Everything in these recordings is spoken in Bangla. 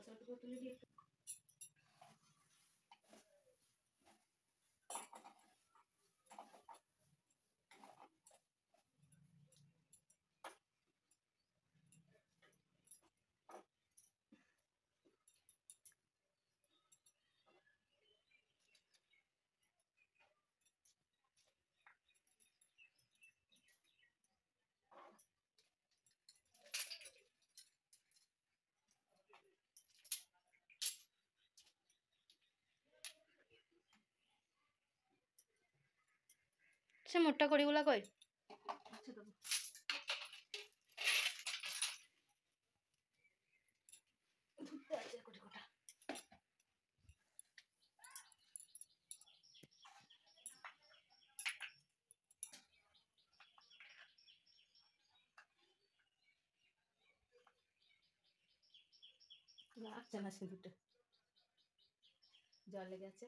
মশলাটুকু তুলে দিয়ে সে মোটা করিগুলা কই আচ্ছা দেবো ধুতে আছে কোটি কোটা লাগছে না সিঁদুরটা জল লেগে আছে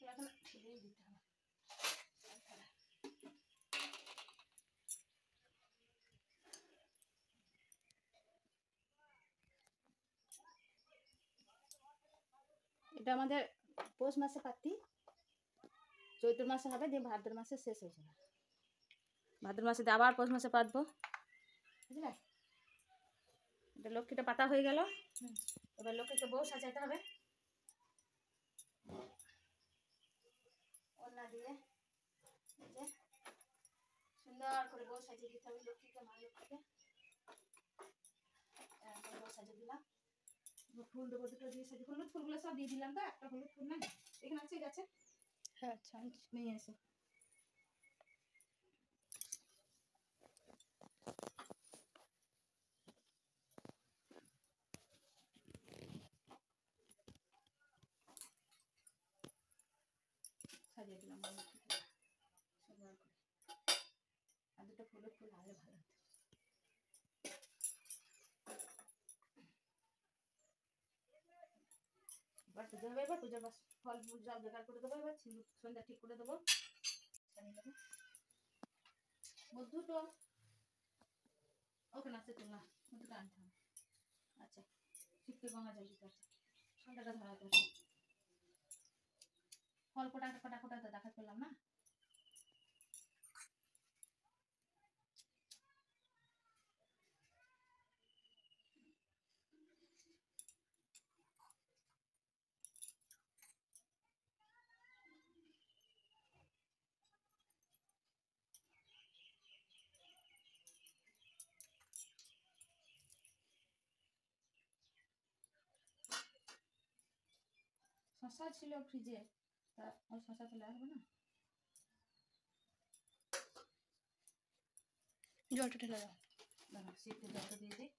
এখন ঠেলেই দিতে হবে এটা আমাদের পৌষ মাসে পাতি চৈত্র মাসে হবে দিয়ে ভাদ্র মাসে শেষ হয়ে যাবে ভাদ্র মাসে আবার পৌষ মাসে পাতবো বুঝলে এটা লক্ষ্মীটা পাতা হয়ে গেল এবার লক্ষ্মীকে বউ সাজাইতে হবে ওড়না দিয়ে যে সুন্দর করে বউ সাজিয়ে দিতে হবে লক্ষ্মীকে মা লক্ষ্মীকে বউ সাজিয়ে দিলাম ফুল দেবো দুটো দিয়ে সাজিয়ে হলুদ ফুলগুলো সব দিয়ে দিলাম তো একটা হলুদ ফুল না এখানে আছে গাছে হ্যাঁ আচ্ছা নিয়ে এসো সাজিয়ে দিলাম সুন্দর করে আর দুটো হলুদ ফুল আনলে ভালো হতো এবার পুজো হবে এবার পুজোর ফল ফুল সব জোগাড় করে দেবো এবার সন্ধ্যা ঠিক করে দেবো মধু তো ওখানে আছে তোলা মধুটা আনতে হবে আচ্ছা শিখতে গঙ্গা জল দিতে আছে সন্ধ্যাটা ধরাতে হবে ফল কোটা কোটা কোটা তো দেখা পেলাম না শশা ছিল ফ্রিজে তা ওই শশা চলে আসবে না জলটা ঢেলে দাও দাঁড়া শীতে জলটা দিয়ে দিই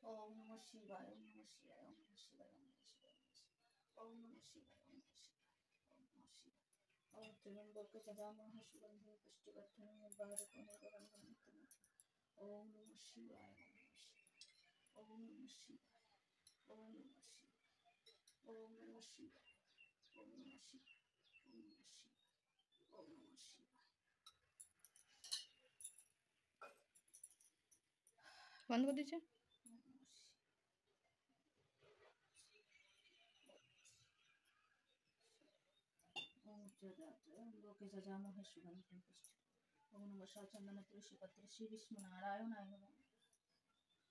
ওম নমঃ শিবায় ওম নমঃ শিবায় ওম নমঃ শিবায় ওম নমঃ শিবায় ওম নমঃ শিবায় ওম নমঃ শিবায় ওম নমঃ শিবায় ওম ত্র্যম্বকে যজামহ সুগন্ধিং পুষ্টিবর্ধনং নির্বারকং নির্বাণং ওম নমঃ শিবায় ওম নমঃ শিবায় ওম নমঃ শিবায় ওম নমঃ শিবায় ওম নমঃ শিবায় ওম নমঃ শিবায় ওম নমঃ শিবায় বন্ধ করে দিয়েছে লোকে যজামহ সুগন্ধিং পুষ্টি ওম নমঃ সচন্দন তুলসী পত্রে শ্রী বিষ্ণু নারায়ণায় নমঃ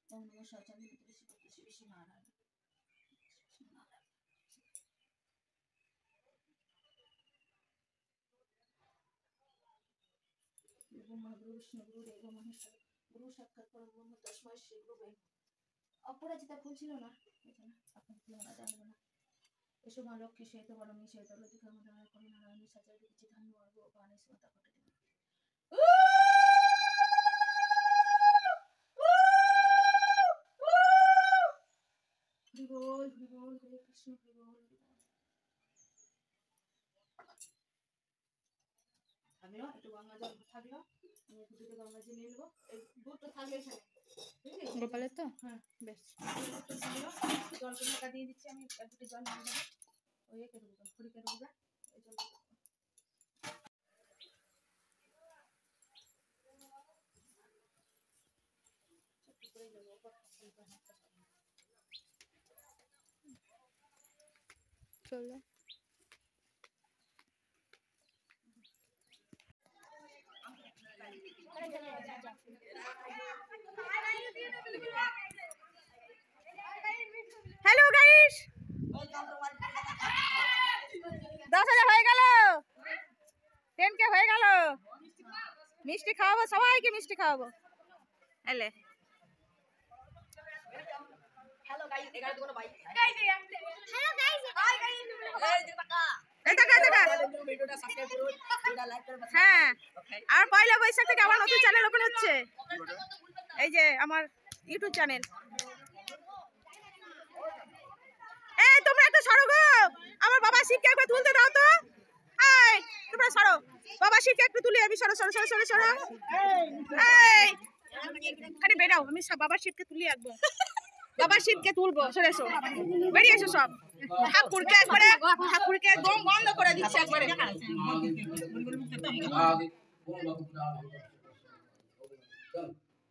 ওম নমঃ সচন্দন তুলসী পত্রে শ্রী বিষ্ণু নারায়ণ ব্রহ্মা গুরু বিষ্ণু গুরু দেব মহেশ্বর গুরু সাক্ষাৎ পরব্রহ্ম তস্মৈ শ্রী গুরুবে অপরাজিতা ফুল ছিল না এখানে আপনার ফুল না জানবো না এসো মা লক্ষ্মী শ্বেত বরণী শ্বেত লতিকা মন্ডলায় করি নারায়ণী সাজাই দিচ্ছি ধান্য অর্ঘ পানি মাতা ঘটে দেব থাকলো, একটু গঙ্গা জল থাকলো, আমি একটু গঙ্গা জল নিয়ে নেবো। এই দুধটা থাকবে এখানে, বুঝলি? গোপালের তো হ্যাঁ, বেশ। দুধটা থাকলো, জলটা ঢাকা দিয়ে দিচ্ছি আমি, এক দুটো জল নিয়ে নেবো। ওই একে ঢুকবে, খুঁড়িকে ঢুকবে, ওই জল চলো। হ্যালো গাইস, 10,000 হয়ে গেল, 10K হয়ে গেল। মিষ্টি খাওয়াবো, সবাইকে মিষ্টি খাওয়াবো। এলে হ্যাঁ, আর পয়লা বৈশাখ থেকে আমার নতুন চ্যানেল ওপেন হচ্ছে, এই যে আমার ইউটিউব চ্যানেল। এই তোমরা একটু সরো গো, আমার বাবা শিবকে একবার তুলতে দাও তো। এই তোমরা সরো, বাবা শিবকে একটু তুলে আমি, সরো সরো সরো সরো সরো। এই খালি বেরাও, আমি বাবা শিবকে তুলি একবার, বাবা শিবকে তুলবো, সরে এসো, বেরিয়ে এসো সব। ঠাকুরকে একবারে, ঠাকুরকে একদম বন্ধ করে দিচ্ছে একবারে।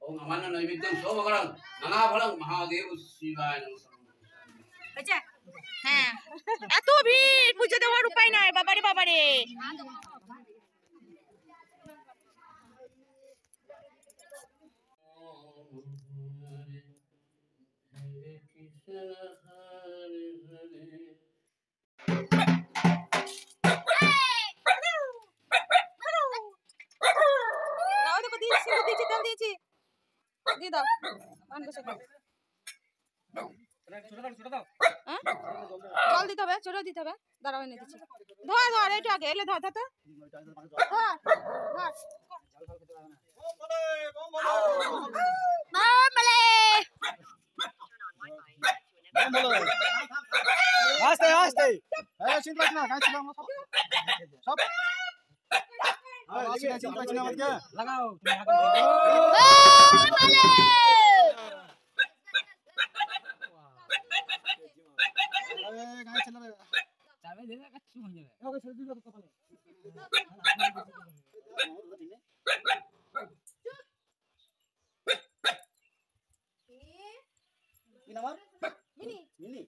ओम अमान्य नैवेद्यं सोमकरं नाना फलं महादेव शिवाय नमः। হ্যাঁ, এত ভিড়, পুজো দেওয়ার উপায় নাই, বাবারে বাবারে। দাও, দেখো দিয়েছি, দিয়েছি, তেল দিয়েছি, দিয়ে দাও। জল দিতে হবে, চলো দিতে হবে, দাঁড়াও এনে দিচ্ছি। ধর ধর, এইটু আগে এলে ধর ধর ধর আস্তে আস্তে চিন্তা না গাছ ছিল আমরা সব চিন্তা না আমাকে লাগাও গাছ ছিল চাবে দে না কিছু হয়ে যাবে ওকে ছেড়ে দিও তো কপালে কি নাম মিনি মিনি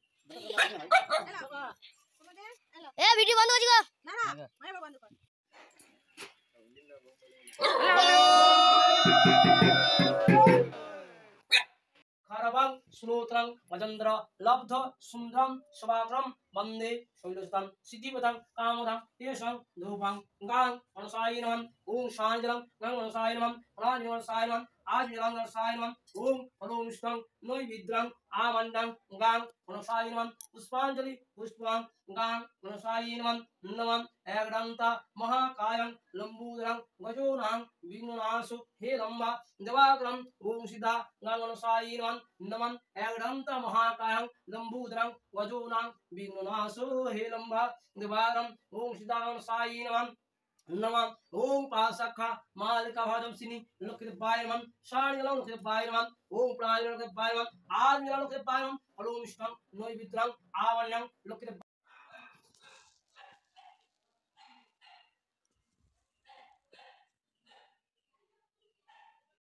এ ভিডিও বন্ধ করছি গো, না না মাইবা বন্ধ কর। খারবাং শ্রোত্রং মজেন্দ্র লব্ধ সুন্দরম সবাগ্রম বন্দে শৈলসুতং সিদ্ধিপদং কামদং তেষাং ধূপং গাং মনসায় নমঃ ওম শান্তিরং গাং মনসায় নমঃ প্রাণ মনসায় নমঃ আজমিরং মনসায় নমঃ ওম ফলোমিষ্টং নৈবেদ্যং আমণ্ডং গাং মনসায় নমঃ পুষ্পাঞ্জলি পুষ্পং গাং মনসায় নমঃ নমঃ একদন্ত মহাকায়ং লম্বুদরং গজোনাং বিঘ্ননাশো হে লম্বা দেবাগ্রম ওম সিদ্ধা গাং মনসায় নমঃ নমঃ একদন্ত মহাকায়ং লম্বুদরং গজোনাং বিঘ্ননাশো হে লম্বা দেবাগ্রম ওম সিদ্ধা গাং মনসায় নমঃ नमः ओम पासखा मालिका भाजम सिनी लोकित बायमन शाणिगलं लोकित बायमन ओम प्राणिगलं लोकित बायमन आज मिलन लोकित बायमन फलोमिष्टं नैवेद्यं आवण्यं लोकित